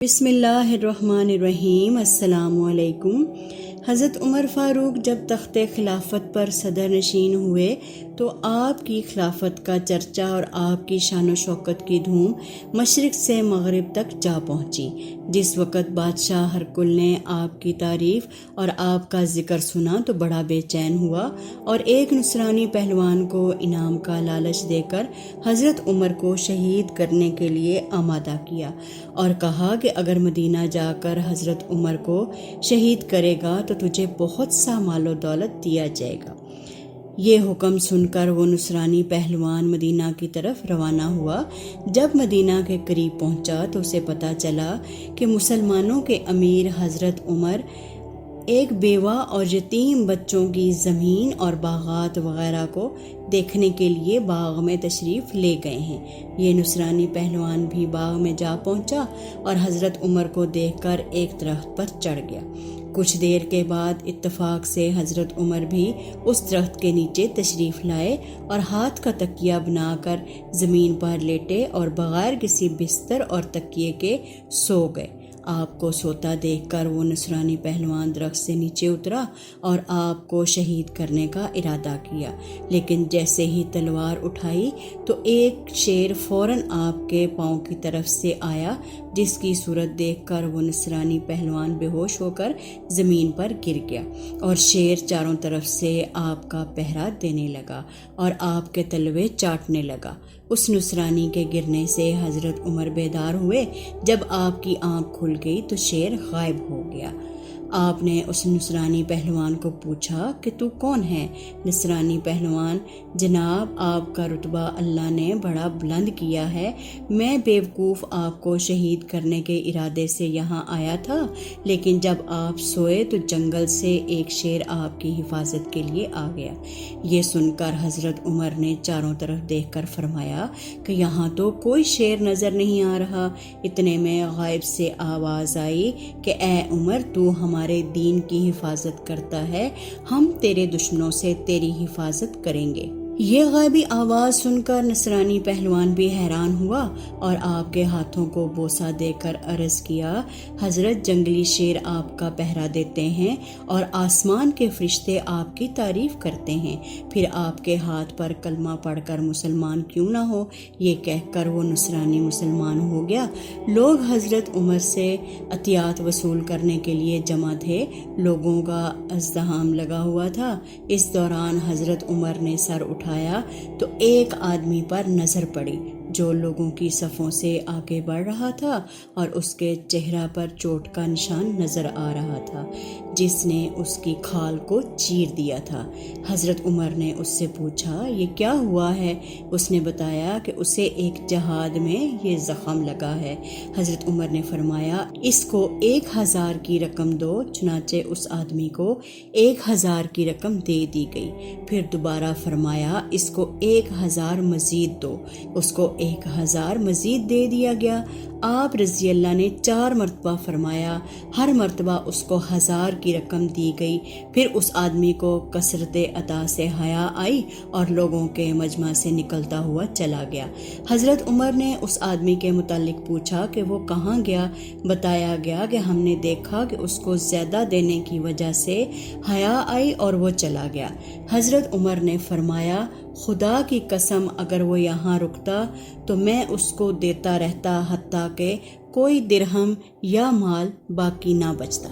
بسم اللہ الرحمن الرحیم۔ السلام علیکم۔ حضرت عمر فاروق جب تخت خلافت پر صدر نشین ہوئے تو آپ کی خلافت کا چرچا اور آپ کی شان و شوکت کی دھوم مشرق سے مغرب تک جا پہنچی۔ جس وقت بادشاہ ہرقل نے آپ کی تعریف اور آپ کا ذکر سنا تو بڑا بے چین ہوا اور ایک نصرانی پہلوان کو انعام کا لالچ دے کر حضرت عمر کو شہید کرنے کے لیے آمادہ کیا اور کہا کہ اگر مدینہ جا کر حضرت عمر کو شہید کرے گا تو تجھے بہت سا مال و دولت دیا جائے گا۔ یہ حکم سن کر وہ نصرانی پہلوان مدینہ کی طرف روانہ ہوا۔ جب مدینہ کے قریب پہنچا تو اسے پتہ چلا کہ مسلمانوں کے امیر حضرت عمر ایک بیوہ اور یتیم بچوں کی زمین اور باغات وغیرہ کو دیکھنے کے لیے باغ میں تشریف لے گئے ہیں۔ یہ نصرانی پہلوان بھی باغ میں جا پہنچا اور حضرت عمر کو دیکھ کر ایک درخت پر چڑھ گیا۔ کچھ دیر کے بعد اتفاق سے حضرت عمر بھی اس درخت کے نیچے تشریف لائے اور ہاتھ کا تکیہ بنا کر زمین پر لیٹے اور بغیر کسی بستر اور تکیے کے سو گئے۔ آپ کو سوتا دیکھ کر وہ نصرانی پہلوان درخت سے نیچے اترا اور آپ کو شہید کرنے کا ارادہ کیا، لیکن جیسے ہی تلوار اٹھائی تو ایک شیر فوراً آپ کے پاؤں کی طرف سے آیا، جس کی صورت دیکھ کر وہ نصرانی پہلوان بے ہوش ہو کر زمین پر گر گیا اور شیر چاروں طرف سے آپ کا پہرا دینے لگا اور آپ کے تلوے چاٹنے لگا۔ اس نصرانی کے گرنے سے حضرت عمر بیدار ہوئے۔ جب آپ کی آنکھ کھل گئی تو شیر غائب ہو گیا۔ آپ نے اس نصرانی پہلوان کو پوچھا کہ تو کون ہے؟ نصرانی پہلوان: جناب، آپ کا رتبہ اللہ نے بڑا بلند کیا ہے۔ میں بیوقوف آپ کو شہید کرنے کے ارادے سے یہاں آیا تھا، لیکن جب آپ سوئے تو جنگل سے ایک شیر آپ کی حفاظت کے لیے آ گیا۔ یہ سن کر حضرت عمر نے چاروں طرف دیکھ کر فرمایا کہ یہاں تو کوئی شیر نظر نہیں آ رہا۔ اتنے میں غائب سے آواز آئی کہ اے عمر، تو ہمارے دین کی حفاظت کرتا ہے، ہم تیرے دشمنوں سے تیری حفاظت کریں گے۔ یہ غائبی آواز سن کر نصرانی پہلوان بھی حیران ہوا اور آپ کے ہاتھوں کو بوسہ دے کر عرض کیا: حضرت، جنگلی شیر آپ کا پہرا دیتے ہیں اور آسمان کے فرشتے آپ کی تعریف کرتے ہیں، پھر آپ کے ہاتھ پر کلمہ پڑھ کر مسلمان کیوں نہ ہو؟ یہ کہہ کر وہ نصرانی مسلمان ہو گیا۔ لوگ حضرت عمر سے عطیات وصول کرنے کے لیے جمع تھے۔ لوگوں کا ازدحام لگا ہوا تھا۔ اس دوران حضرت عمر نے سر اٹھایا تو ایک آدمی پر نظر پڑی جو لوگوں کی صفوں سے آگے بڑھ رہا تھا اور اس کے چہرہ پر چوٹ کا نشان نظر آ رہا تھا، جس نے اس کی کھال کو چیر دیا تھا۔ حضرت عمر نے اس سے پوچھا، یہ کیا ہوا ہے؟ اس نے بتایا کہ اسے ایک جہاد میں یہ زخم لگا ہے۔ حضرت عمر نے فرمایا، اس کو 1000 کی رقم دو۔ چنانچہ اس آدمی کو 1000 کی رقم دے دی گئی۔ پھر دوبارہ فرمایا، اس کو 1000 مزید دو۔ اس کو 1000 مزید دے دیا گیا۔ آپ رضی اللہ نے 4 مرتبہ فرمایا، ہر مرتبہ اس کو 1000 کی رقم دی گئی۔ پھر اس آدمی کو کثرت عطا سے حیا آئی اور لوگوں کے مجمع سے نکلتا ہوا چلا گیا۔ حضرت عمر نے اس آدمی کے متعلق پوچھا کہ وہ کہاں گیا؟ بتایا گیا کہ ہم نے دیکھا کہ اس کو زیادہ دینے کی وجہ سے حیا آئی اور وہ چلا گیا۔ حضرت عمر نے فرمایا، خدا کی قسم، اگر وہ یہاں رکتا تو میں اس کو دیتا رہتا حتیٰ کہ کوئی درہم یا مال باقی نہ بچتا۔